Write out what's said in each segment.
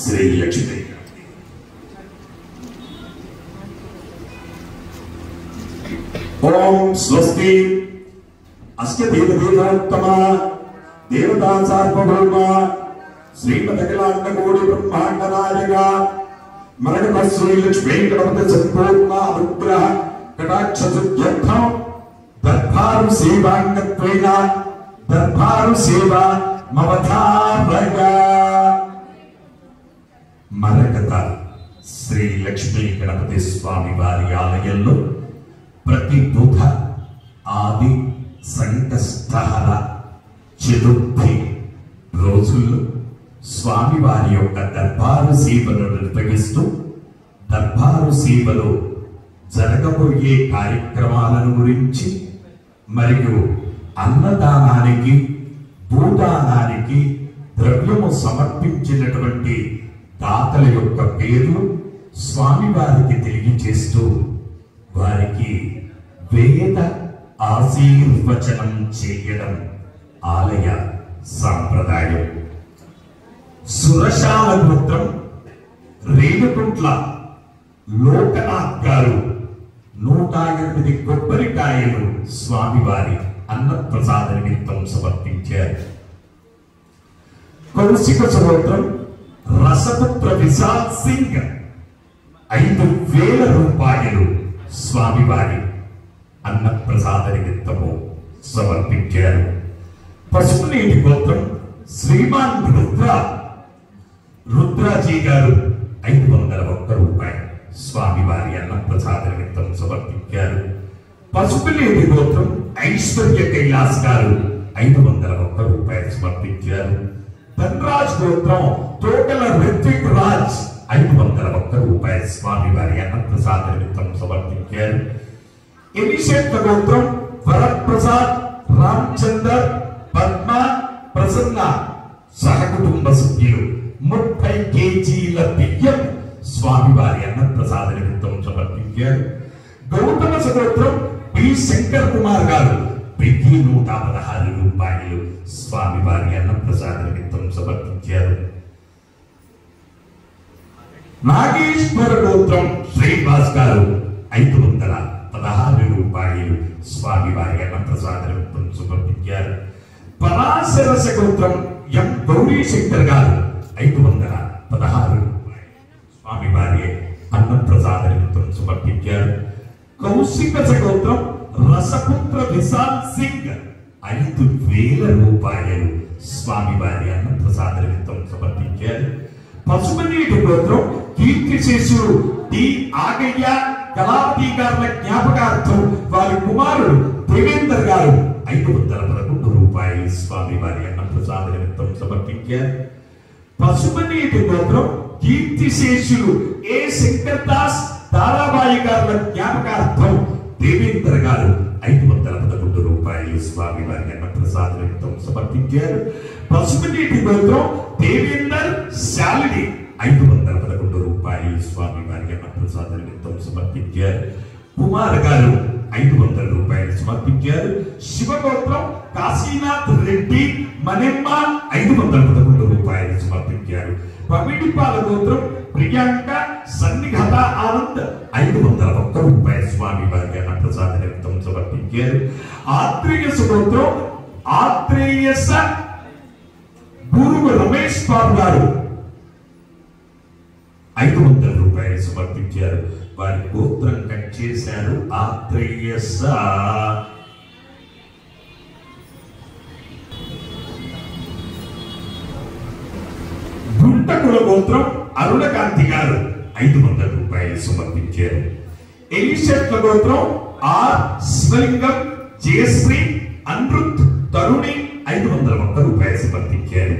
శ్రీ లక్ష్మి. ఓం స్వస్తి అస్య దేవదేవోత్తమ దేవతా సార్వభౌమ శ్రీమదఖిలాండకోటి బ్రహ్మాండ నాయక మరణ శ్రీ లక్ష్మీ గణపతి సంపూర్ణ అనుగ్రహ కటాక్ష సిద్ధ్యర్థం దర్బారు సేవాంగత్వేన దర్బారు సేవ మమధారయ. మరకత శ్రీ లక్ష్మీ గణపతి స్వామి వారి ఆలయంలో ప్రతి బుధ ఆది సంకష్టహర చతుర్థి రోజుల్లో స్వామివారి యొక్క దర్బారు సేవను నిర్వహిస్తూ దర్బారు సేవలో జరగబోయే కార్యక్రమాలను గురించి మరియు అన్నదానానికి భూదానానికి ద్రవ్యము సమర్పించినటువంటి దాతల యొక్క పేర్లు స్వామివారికి తెలియజేస్తూ వారికి వేద ఆశీర్వచనం చేయడం ఆలయ సాంప్రదాయం. సురశాల గోత్రం రేణుకుంట్ల లోకనాథ్ గారు 108 కొబ్బరికాయలు స్వామివారి అన్నప్రసాద నిమిత్తం సమర్పించారు. కౌశిక సహోదరం రసపుత్ర విశాల్ సింగ్ 5,000 రూపాయలు స్వామివారి అన్నప్రసాద నిమిత్తము సమర్పించారు. పసుపునీటి గోత్రం శ్రీమాన్ రుద్రాజీ గారు 501 రూపాయలు స్వామివారి అన్నప్రసాద నిమిత్తం సమర్పించారు. పసుపునీటి గోత్రం ఐశ్వర్య కైలాస్ గారు 501 రూపాయలు సమర్పించారు. ధనరాజ్ గోత్రం తోటల రిత్విక్ రాజ్ 501 రూపాయలు స్వామివారి అన్నప్రసాద నిమిత్తం సమర్పించారు. ఎనిషేట్ల గోత్రం వరప్రసాద్ రామచందర్ పద్మ ప్రసన్న సహకుటుంబ సభ్యులు 30 కేజీల బియ్యం స్వామివారి అన్నప్రసాద నిమిత్తం సమర్పించారు. గౌతమ సగోత్రం పి శంకర్ కుమార్ గారు 116 రూపాయలు స్వామివారి అన్నప్రసాద నిమిత్తం సమర్పించారు. నాగేశ్వర గోత్రం శ్రీనివాస్ గారు 516 రూపాయలు స్వామివారి అన్నప్రసాద నిమిత్తం సమర్పించారు. పరాశరస గోత్రం ఎం గౌరీ శంకర్ గారు 516 రూపాయలు స్వామివారి అన్నప్రసాద నిమిత్తం సమర్పించారు. కౌశిక గోత్రం రసపుత్ర విశాల్ సింగ్ 5,000 రూపాయలు స్వామివారి అన్నప్రసాద నిమిత్తం సమర్పించారు. పసుపునీటి గోత్రం కీర్తిశేషుడు డి ఆగయ్య కళావతి గారుల జ్ఞాపకార్థం వారి కుమారుడు దేవేందర్ గారు 511 రూపాయలు స్వామివారి అన్నప్రసాద నిమిత్తం సమర్పించారు. పసుపునీటి గోత్రం కీర్తిశేషుడు ఏ శంకర్ దాస్ తారాబాయి గారుల జ్ఞాపకార్థం దేవేందర్ గారు 511 రూపాయలు స్వామివారి అన్నప్రసాద నిమిత్తం సమర్పించారు. పసుపునీటి గోత్రం దేవేందర్ శాలిని 511 రూపాయలు స్వామివారి అన్నప్రసాద నిమిత్తం సమర్పించారు. కుమార్ గారు 500 రూపాయలు సమర్పించారు. శివగోత్రం కాశీనాథ్ రెడ్డి మನೆమ్మ 511 రూపాయలు సమర్పించారు. పమిడిపాల గోత్రం ప్రియాంక సన్నిఘత ఆనంద్ 501 రూపాయలు స్వామివారి అన్నప్రసాద నిమిత్తం సమర్పించారు. ఆత్రేయస గోత్రం ఆత్రేయస గురువు రమేష్ బాబు గారు 500 రూపాయలు సమర్పించారు. వారి గోత్రం కట్ చేశారు. ఆత్రేయస. గుంటకుల గోత్రం అరుణకాంతి గారు 500 రూపాయలు సమర్పించారు. ఎలిషెట్ల గోత్రం ఆర్ శివలింగం జయశ్రీ అన్రుత్ తరుణి 501 రూపాయలు సమర్పించారు.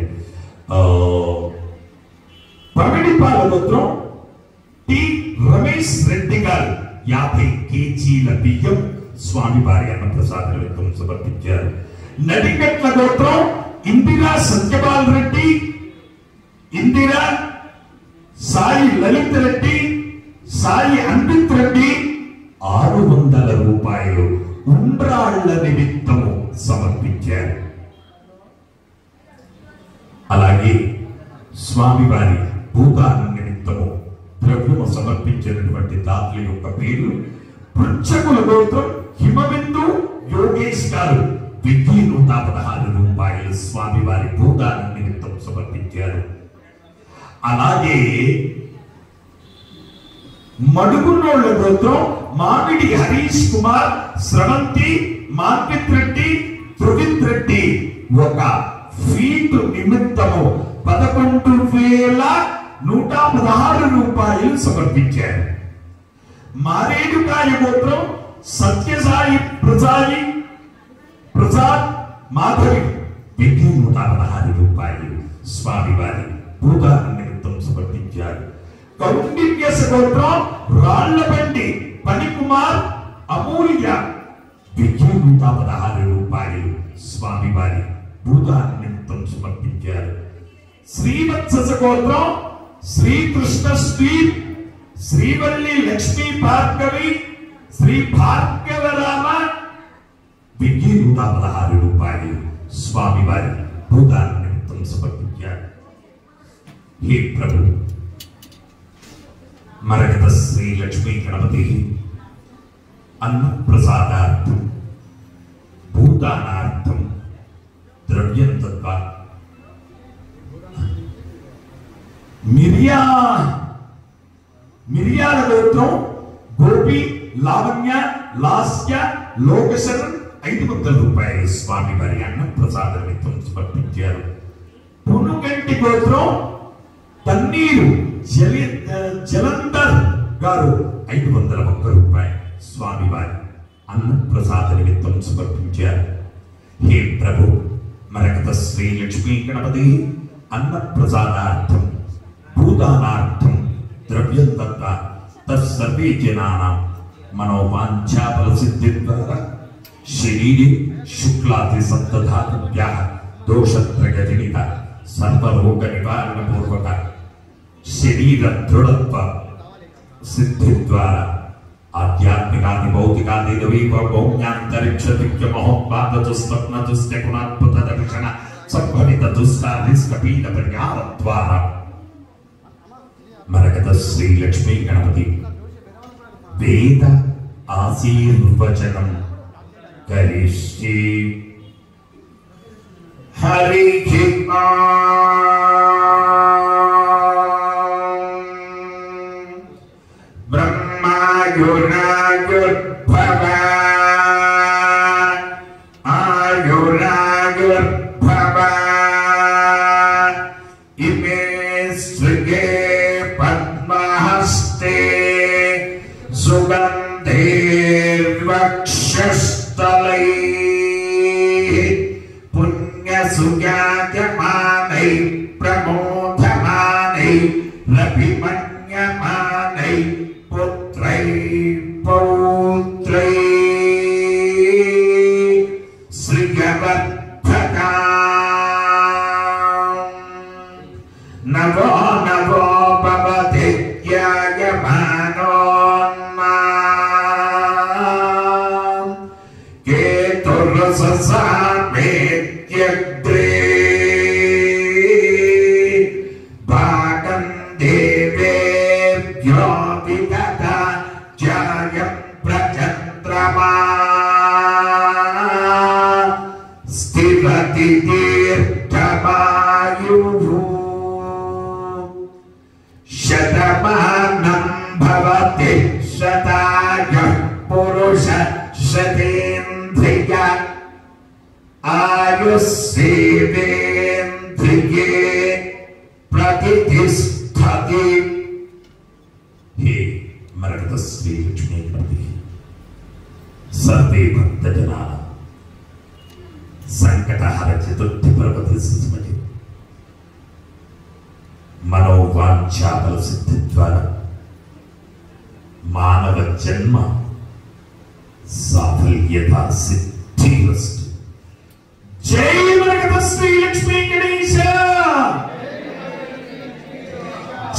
పమిడిపాల గోత్రం టి రమేష్ రెడ్డి గారు 50 కేజీల బియ్యం స్వామివారి అన్నప్రసాద నిమిత్తం సమర్పించారు. నడికట్ల గోత్రం ఇందిరా సత్యపాల్ రెడ్డి ఇందిరా సాయి లలిత్ రెడ్డి సాయి అన్విత్ రెడ్డి 600 రూపాయలు ఉండ్రాళ్ల నిమిత్తము సమర్పించారు. అలాగే స్వామివారి భూదాన నిమిత్తము ద్రవ్యము సమర్పించినటువంటి దాతల యొక్క పేరు పృచ్ఛకుల గోత్రం హిమబిందు యోగేష్ గారు 116 రూపాయలు స్వామి వారి భూదాన నిమిత్తం సమర్పించారు. అలాగే మడుగునోళ్ల గోత్రం మామిడి హరీష్ కుమార్, స్రవంతి, మార్కెట్ రెడ్డి, ధృవిత్ రెడ్డి ఒక ఫీట్ నిమిత్తము 11,116 రూపాయలు సమర్పించారు. మారేడుకాయ గోత్రం సత్యసాయి ప్రసాద్ మాధవి 116 రూపాయలు స్వామి వారి భూదాన నిమిత్తం సమర్పించారు. కౌండిన్యస గోత్రం రాళ్లబండి పనికుమార్ అమూల్య 116 రూపాయలు స్వామి వారి భూదాన నిమిత్తం సమర్పించారు. శ్రీవత్స గోత్రం శ్రీకృష్ణ శ్రీవల్లి లక్ష్మీ భార్గవి శ్రీ భార్గవరామ 116 రూపాయలు స్వామి వారి భూదాన నిమిత్తం సమర్పించారు. హే ప్రభు, మరకత శ్రీ లక్ష్మీ గణపతి అన్నప్రసాదార్థం భూదానార్థం ద్రవ్యం తత్వ మిరియాల గోత్రం గోపి, లావణ్య, లాస్య, లోకశరణ్ 500 రూపాయలు స్వామి వారి అన్నప్రసాద నిమిత్తం సమర్పించారు. పునుగంటి గోత్రం తన్నీరు జలంధర్ గారు 501 రూపాయలు స్వామి వారి అన్నప్రసాద నిమిత్తం సమర్పించారు. హే ప్రభు, మరకత శ్రీ లక్ష్మీ గణపతి అన్నప్రసాదార్థం భూదానార్థం ద్రవ్యం తత్వ తత్సర్వే జనానాం మనోవాంఛాఫల సిద్ధి ద్వారా శరీరే శుక్లాది సప్తధాతుభ్యః దోషత్రయజనిత సర్వరోగ నివారణ పూర్వక శరీర దృఢత్వ సిద్ధి ద్వారా ఆధ్యాత్మికాది భౌతికాది దైవ భౌమ్యాంతరిక్ష దివ్య మహోత్పాద దుస్వప్న దుశ్చకునాత్మత దర్శన సంభవిత దుస్కారిస్కపీడ పరిహార ద్వారా మరకత శ్రీ లక్ష్మీ గణపతి వేద ఆశీర్వచనం కరిష్యే. హరి బ్రహ్మాయురాయుర్భవ ఆయురాయుర్భవ ఇమే శ్రీగే పద్మహస్తే సుగంధైర్వక్షస్థలైః పుణ్యసుగాయమానైః ప్రమోదమానైః రభిమన్యమానైః పుత్రైః పౌత్రైః శ్రీయవర్ధకాం నవో నవో భవతి ధ్యాయమానోన్మాం కేతుర్ససామేత్యగ్రే భాగం దేవేభ్యో విదదా ధ్యాయం ప్రచంద్రమా స్థిరతి దీర్ఘమాయుః శతమానం భవతి శతాయుః పురుష శతేంద్రియ ఆయుస్సేవేంద్రియే ప్రతిష్ఠతి. హే మరకత శ్రీ లక్ష్మీ గణపతి సర్వే భక్తజనా సంకటహర చతుర్థి పర్వతి సుస్మతి మనోవాంఛాఫల సిద్ధి ద్వారా మానవ జన్మ సాఫల్యత సిద్ధిరస్తు. జై మరకత శ్రీ లక్ష్మీ గణేశ,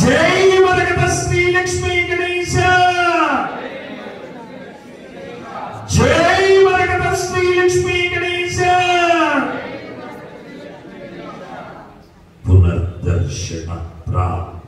జై మరకత శ్రీ లక్ష్మీ గణేశ, జై మరకత శ్రీ లక్ష్మీ గణేశ. పునర్దర్శన ప్రాప్తి.